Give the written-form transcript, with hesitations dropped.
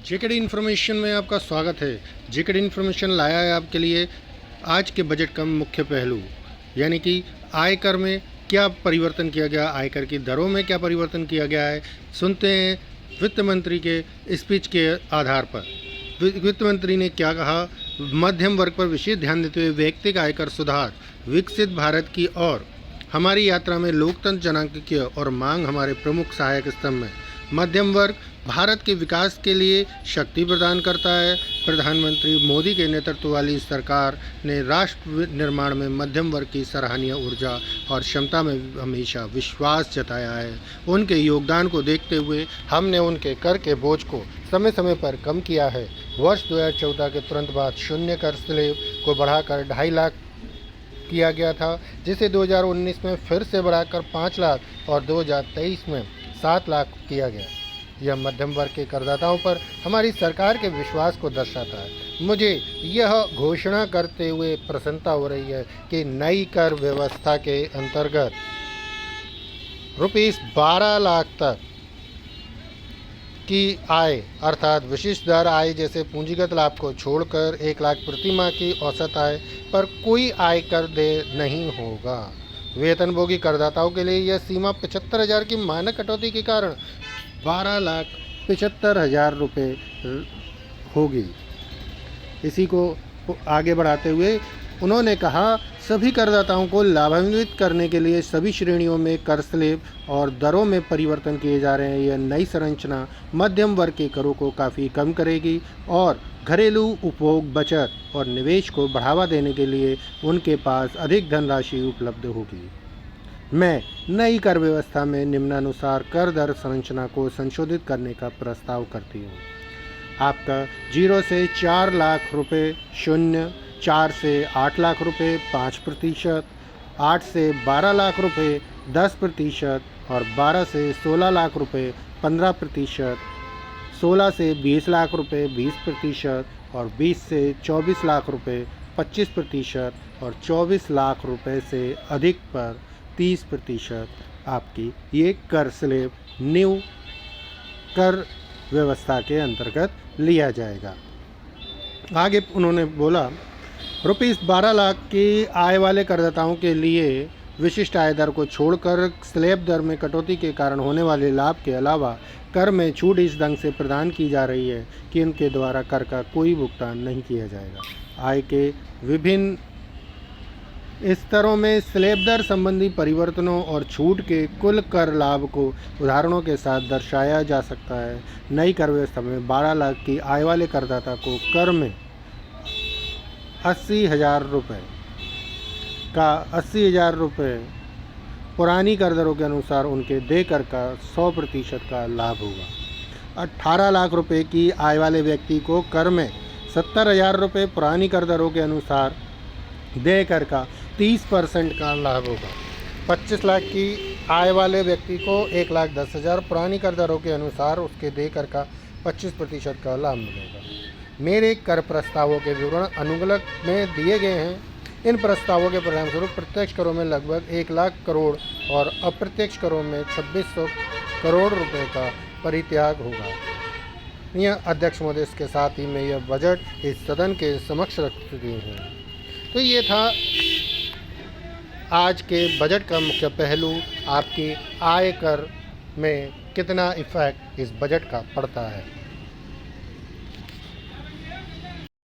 JKD information में आपका स्वागत है। जेकेडी इन्फॉर्मेशन लाया है आपके लिए आज के बजट का मुख्य पहलू, यानी कि आयकर में क्या परिवर्तन किया गया, आयकर की दरों में क्या परिवर्तन किया गया है। सुनते हैं वित्त मंत्री के स्पीच के आधार पर। वित्त मंत्री ने क्या कहा। मध्यम वर्ग पर विशेष ध्यान देते हुए व्यक्तिगत आयकर सुधार, विकसित भारत की ओर हमारी यात्रा में लोकतंत्र, जनांकीय और मांग हमारे प्रमुख सहायक स्तंभ हैं। मध्यम वर्ग भारत के विकास के लिए शक्ति प्रदान करता है। प्रधानमंत्री मोदी के नेतृत्व वाली सरकार ने राष्ट्र निर्माण में मध्यम वर्ग की सराहनीय ऊर्जा और क्षमता में हमेशा विश्वास जताया है। उनके योगदान को देखते हुए हमने उनके कर के बोझ को समय समय पर कम किया है। वर्ष 2014 के तुरंत बाद शून्य कर स्लैब को बढ़ाकर 2.5 लाख किया गया था, जिसे 2019 में फिर से बढ़ाकर 5 लाख और 2023 में 7 लाख किया गया। यह मध्यम वर्ग के करदाताओं पर हमारी सरकार के विश्वास को दर्शाता है। मुझे यह घोषणा करते हुए प्रसन्नता हो रही है कि नई कर व्यवस्था के अंतर्गत ₹12 लाख तक की आय अर्थात विशिष्ट दर आय जैसे पूंजीगत लाभ को छोड़कर 1 लाख प्रति माह की औसत आय पर कोई आयकर देय नहीं होगा। वेतनभोगी करदाताओं के लिए यह सीमा 75,000 की मानक कटौती के कारण 12,75,000 रुपये होगी। इसी को आगे बढ़ाते हुए उन्होंने कहा, सभी करदाताओं को लाभान्वित करने के लिए सभी श्रेणियों में कर स्लैब और दरों में परिवर्तन किए जा रहे हैं। यह नई संरचना मध्यम वर्ग के करों को काफ़ी कम करेगी और घरेलू उपभोग, बचत और निवेश को बढ़ावा देने के लिए उनके पास अधिक धनराशि उपलब्ध होगी। मैं नई कर व्यवस्था में निम्नानुसार कर दर संरचना को संशोधित करने का प्रस्ताव करती हूँ। आपका 0 से 4 लाख रुपये 0, 4 से 8 लाख रुपये 5%, 8 से 12 लाख रुपये 10% और 12 से 16 लाख रुपये 15%, 16 से 20 लाख रुपये 20% और 20 से 24 लाख रुपये 25% और 24 लाख रुपये से अधिक पर 30% आपकी ये कर स्लैब न्यू कर व्यवस्था के अंतर्गत लिया जाएगा। आगे उन्होंने बोला, ₹12 लाख की आय वाले करदाताओं के लिए विशिष्ट आय दर को छोड़कर स्लैब दर में कटौती के कारण होने वाले लाभ के अलावा कर में छूट इस ढंग से प्रदान की जा रही है कि उनके द्वारा कर का कोई भुगतान नहीं किया जाएगा। आय के विभिन्न स्तरों में स्लैब दर संबंधी परिवर्तनों और छूट के कुल कर लाभ को उदाहरणों के साथ दर्शाया जा सकता है। नई कर व्यवस्था में 12 लाख की आय वाले करदाता को कर में 80,000 रुपये का 80,000 रुपये पुरानी कर दरों के अनुसार उनके देय कर का 100% का लाभ होगा। 18 लाख रुपये की आय वाले व्यक्ति को कर में 70,000 रुपये पुरानी कर दरों के अनुसार देय कर का 30% का लाभ होगा। 25 लाख की आय वाले व्यक्ति को 1,10,000 पुरानी कर दरों के अनुसार उसके देय कर का 25% का लाभ मिलेगा। मेरे कर प्रस्तावों के विवरण अनुगलक में दिए गए हैं। इन प्रस्तावों के परिणामस्वरूप प्रत्यक्ष करों में लगभग 1 लाख करोड़ और अप्रत्यक्ष करों में 2,600 करोड़ रुपए का परित्याग होगा। यह अध्यक्ष महोदय, इसके साथ ही मैं यह बजट इस सदन के समक्ष रखती हूँ। तो ये था आज के बजट का मुख्य पहलू। आपकी आय कर में कितना इफ़ेक्ट इस बजट का पड़ता है।